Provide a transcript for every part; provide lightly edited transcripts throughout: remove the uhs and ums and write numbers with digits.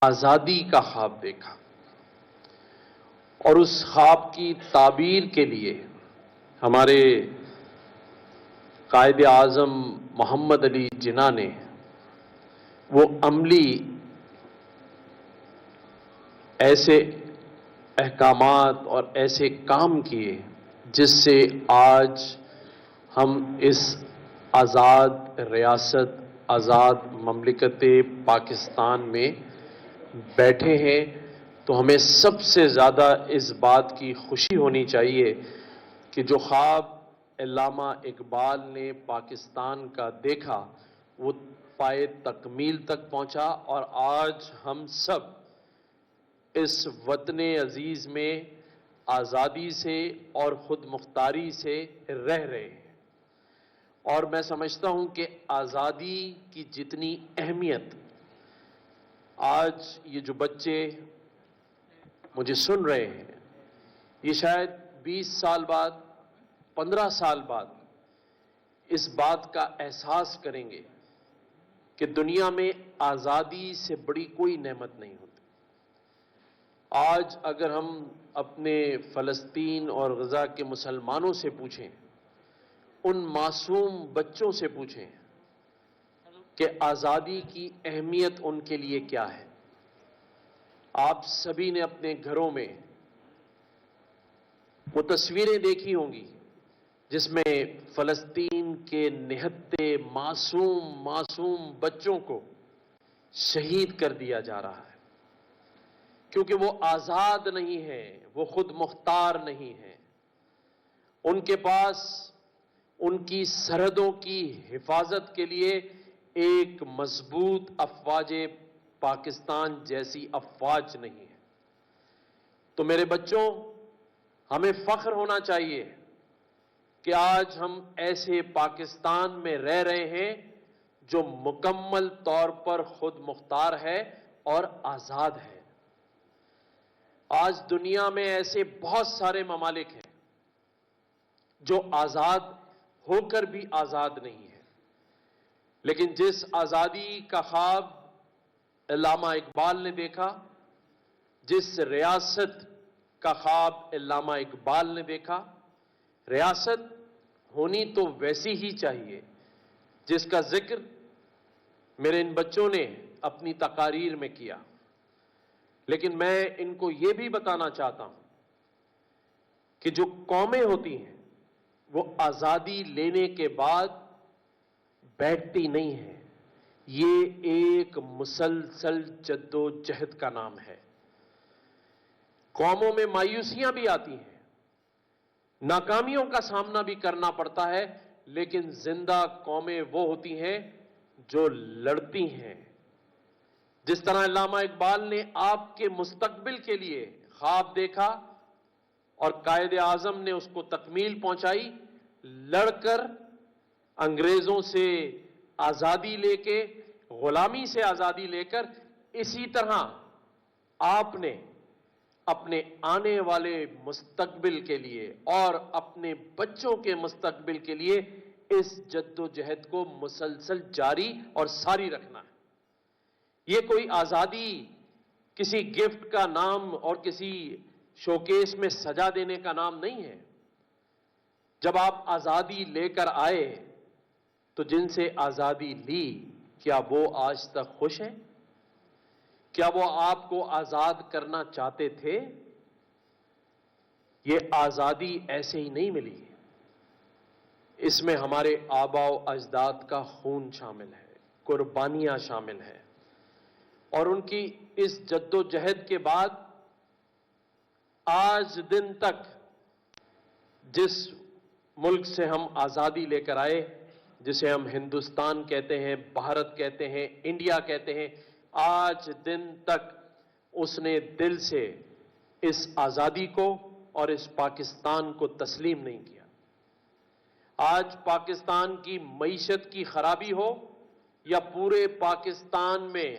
آزادی کا خواب دیکھا اور اس خواب کی تعبیر کے لیے ہمارے قائد اعظم محمد علی جناح نے وہ عملی ایسے احکامات اور ایسے کام کیے جس سے آج ہم اس آزاد ریاست آزاد مملکت پاکستان میں بیٹھے ہیں، تو ہمیں سب سے زیادہ اس بات کی خوشی ہونی چاہیے کہ جو خواب علامہ اقبال نے پاکستان کا دیکھا وہ پائے تکمیل تک پہنچا، اور آج ہم سب اس وطن عزیز میں آزادی سے اور خود مختاری سے رہ رہے ہیں۔ اور میں سمجھتا ہوں کہ آزادی کی جتنی اہمیت آج یہ جو بچے مجھے سن رہے ہیں، یہ شاید 20 سال بعد 15 سال بعد اس بات کا احساس کریں گے کہ دنیا میں آزادی سے بڑی کوئی نعمت نہیں ہوتی۔ آج اگر ہم اپنے فلسطین اور غزہ کے مسلمانوں سے پوچھیں، ان معصوم بچوں سے پوچھیں کہ آزادی کی اہمیت ان کے لیے کیا ہے، آپ سبھی نے اپنے گھروں میں وہ تصویریں دیکھی ہوں گی جس میں فلسطین کے نہتے معصوم بچوں کو شہید کر دیا جا رہا ہے، کیونکہ وہ آزاد نہیں ہیں، وہ خود مختار نہیں ہیں۔ ان کے پاس ان کی سرحدوں کی حفاظت کے لیے ایک مضبوط افواج پاکستان جیسی افواج نہیں ہے۔ تو میرے بچوں، ہمیں فخر ہونا چاہیے کہ آج ہم ایسے پاکستان میں رہ رہے ہیں جو مکمل طور پر خود مختار ہے اور آزاد ہے۔ آج دنیا میں ایسے بہت سارے ممالک ہیں جو آزاد ہو کر بھی آزاد نہیں ہے، لیکن جس آزادی کا خواب علامہ اقبال نے دیکھا، جس ریاست کا خواب علامہ اقبال نے دیکھا، ریاست ہونی تو ویسی ہی چاہیے جس کا ذکر میرے ان بچوں نے اپنی تقاریر میں کیا، لیکن میں ان کو یہ بھی بتانا چاہتا ہوں کہ جو قومیں ہوتی ہیں وہ آزادی لینے کے بعد بیٹھتی نہیں ہیں، یہ ایک مسلسل جد و جہد کا نام ہے۔ قوموں میں مایوسیاں بھی آتی ہیں، ناکامیوں کا سامنا بھی کرنا پڑتا ہے، لیکن زندہ قومیں وہ ہوتی ہیں جو لڑتی ہیں۔ جس طرح علامہ اقبال نے آپ کے مستقبل کے لیے خواب دیکھا اور قائد اعظم نے اس کو تکمیل پہنچائی، لڑ کر انگریزوں سے آزادی لے کے، غلامی سے آزادی لے کر، اسی طرح آپ نے اپنے آنے والے مستقبل کے لیے اور اپنے بچوں کے مستقبل کے لیے اس جد و جہد کو مسلسل جاری اور ساری رکھنا ہے۔ یہ کوئی آزادی کسی گفٹ کا نام اور کسی شوکیس میں سجا دینے کا نام نہیں ہے۔ جب آپ آزادی لے کر آئے تو جن سے آزادی لی، کیا وہ آج تک خوش ہیں؟ کیا وہ آپ کو آزاد کرنا چاہتے تھے؟ یہ آزادی ایسے ہی نہیں ملی، اس میں ہمارے آباء و اجداد کا خون شامل ہے، قربانیاں شامل ہیں، اور ان کی اس جد و جہد کے بعد آج دن تک جس ملک سے ہم آزادی لے کر آئے، جسے ہم ہندوستان کہتے ہیں، بھارت کہتے ہیں، انڈیا کہتے ہیں، آج دن تک اس نے دل سے اس آزادی کو اور اس پاکستان کو تسلیم نہیں کیا۔ آج پاکستان کی معیشت کی خرابی ہو یا پورے پاکستان میں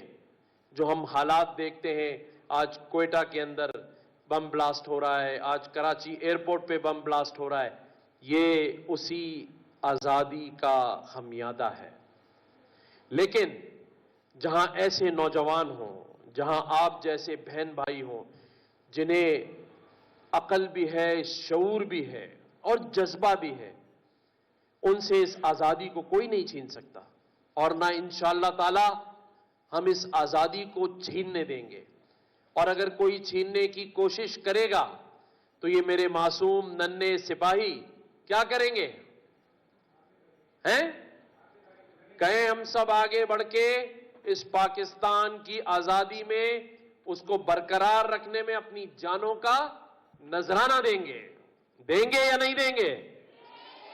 جو ہم حالات دیکھتے ہیں، آج کوئٹہ کے اندر بم بلاسٹ ہو رہا ہے، آج کراچی ایئرپورٹ پہ بم بلاسٹ ہو رہا ہے، یہ اسی آزادی کا خمیازہ ہے۔ لیکن جہاں ایسے نوجوان ہوں، جہاں آپ جیسے بہن بھائی ہوں جنہیں عقل بھی ہے، شعور بھی ہے اور جذبہ بھی ہے، ان سے اس آزادی کو کوئی نہیں چھین سکتا، اور نہ انشاءاللہ تعالی ہم اس آزادی کو چھیننے دیں گے۔ اور اگر کوئی چھیننے کی کوشش کرے گا تو یہ میرے معصوم ننھے سپاہی کیا کریں گے؟ ہیں؟ کہیں ہم سب آگے بڑھ کے اس پاکستان کی آزادی میں اس کو برقرار رکھنے میں اپنی جانوں کا نذرانہ دیں گے یا نہیں دیں گے؟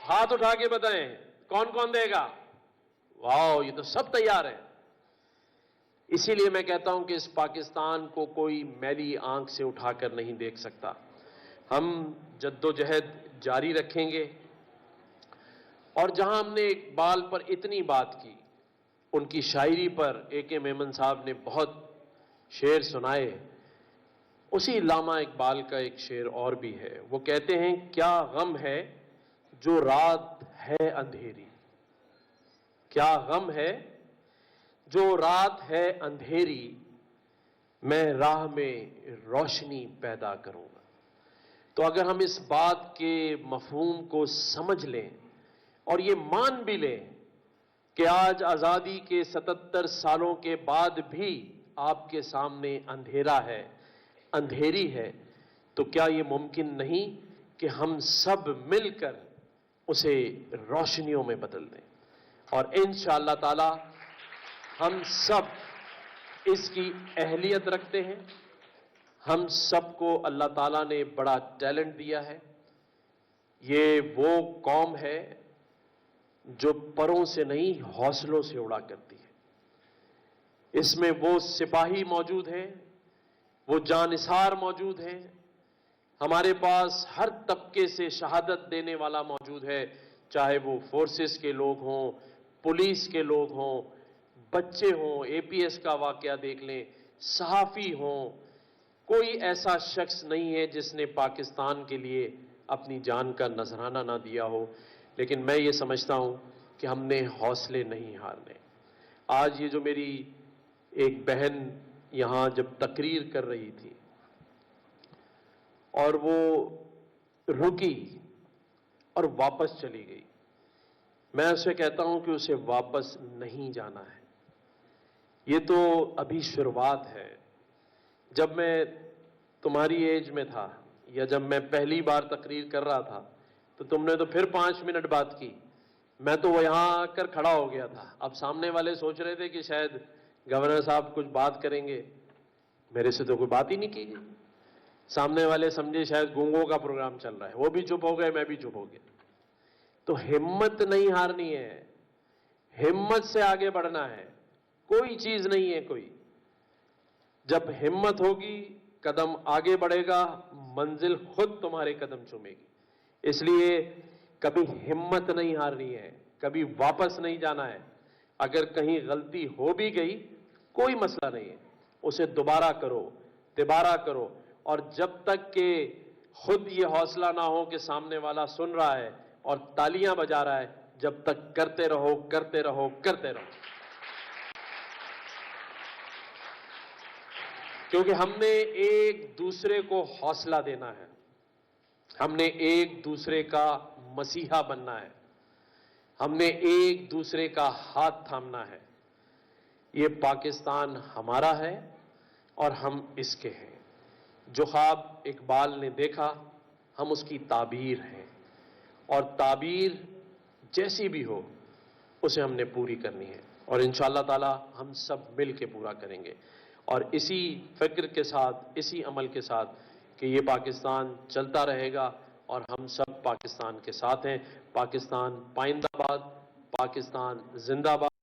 ہاتھ اٹھا کے بتائیں کون کون دے گا؟ واؤ، یہ تو سب تیار ہیں۔ اسی لیے میں کہتا ہوں کہ اس پاکستان کو کوئی میلی آنکھ سے اٹھا کر نہیں دیکھ سکتا۔ ہم جدوجہد جاری رکھیں گے، اور جہاں ہم نے اقبال پر اتنی بات کی، ان کی شاعری پر اے میمن صاحب نے بہت شعر سنائے، اسی علامہ اقبال کا ایک شعر اور بھی ہے۔ وہ کہتے ہیں کیا غم ہے جو رات ہے اندھیری، کیا غم ہے جو رات ہے اندھیری، میں راہ میں روشنی پیدا کروں گا۔ تو اگر ہم اس بات کے مفہوم کو سمجھ لیں اور یہ مان بھی لیں کہ آج آزادی کے 77 سالوں کے بعد بھی آپ کے سامنے اندھیرا ہے، اندھیری ہے، تو کیا یہ ممکن نہیں کہ ہم سب مل کر اسے روشنیوں میں بدل دیں؟ اور انشاءاللہ تعالی ہم سب اس کی اہلیت رکھتے ہیں۔ ہم سب کو اللہ تعالیٰ نے بڑا ٹیلنٹ دیا ہے۔ یہ وہ قوم ہے جو پروں سے نہیں حوصلوں سے اڑا کرتی ہے۔ اس میں وہ سپاہی موجود ہیں، وہ جانثار موجود ہیں، ہمارے پاس ہر طبقے سے شہادت دینے والا موجود ہے، چاہے وہ فورسز کے لوگ ہوں، پولیس کے لوگ ہوں، بچے ہوں، اے پی ایس کا واقعہ دیکھ لیں، صحافی ہوں۔ کوئی ایسا شخص نہیں ہے جس نے پاکستان کے لیے اپنی جان کا نذرانہ نہ دیا ہو، لیکن میں یہ سمجھتا ہوں کہ ہم نے حوصلے نہیں ہارنے۔ آج یہ جو میری ایک بہن یہاں جب تقریر کر رہی تھی اور وہ رکی اور واپس چلی گئی، میں اسے کہتا ہوں کہ اسے واپس نہیں جانا ہے، یہ تو ابھی شروعات ہے۔ جب میں تمہاری ایج میں تھا یا جب میں پہلی بار تقریر کر رہا تھا تو تم نے تو پھر 5 منٹ بات کی، میں تو وہ یہاں آ کر کھڑا ہو گیا تھا۔ اب سامنے والے سوچ رہے تھے کہ شاید گورنر صاحب کچھ بات کریں گے، میرے سے تو کوئی بات ہی نہیں کی گئی۔ سامنے والے سمجھے شاید گونگوں کا پروگرام چل رہا ہے، وہ بھی چپ ہو گئے، میں بھی چپ ہو گیا۔ تو ہمت نہیں ہارنی ہے، ہمت سے آگے بڑھنا ہے، کوئی چیز نہیں ہے کوئی۔ جب ہمت ہوگی قدم آگے بڑھے گا، منزل خود تمہارے قدم چومے گی۔ اس لیے کبھی ہمت نہیں ہارنی ہے، کبھی واپس نہیں جانا ہے۔ اگر کہیں غلطی ہو بھی گئی کوئی مسئلہ نہیں ہے، اسے دوبارہ کرو، تبارہ کرو، اور جب تک کہ خود یہ حوصلہ نہ ہو کہ سامنے والا سن رہا ہے اور تالیاں بجا رہا ہے، جب تک کرتے رہو کرتے رہو کرتے رہو۔ کیونکہ ہم نے ایک دوسرے کو حوصلہ دینا ہے، ہم نے ایک دوسرے کا مسیحا بننا ہے، ہم نے ایک دوسرے کا ہاتھ تھامنا ہے۔ یہ پاکستان ہمارا ہے اور ہم اس کے ہیں۔ جو خواب اقبال نے دیکھا ہم اس کی تعبیر ہیں، اور تعبیر جیسی بھی ہو اسے ہم نے پوری کرنی ہے، اور انشاءاللہ تعالی ہم سب مل کے پورا کریں گے۔ اور اسی فکر کے ساتھ، اسی عمل کے ساتھ کہ یہ پاکستان چلتا رہے گا اور ہم سب پاکستان کے ساتھ ہیں۔ پاکستان پائندہ باد، پاکستان زندہ باد۔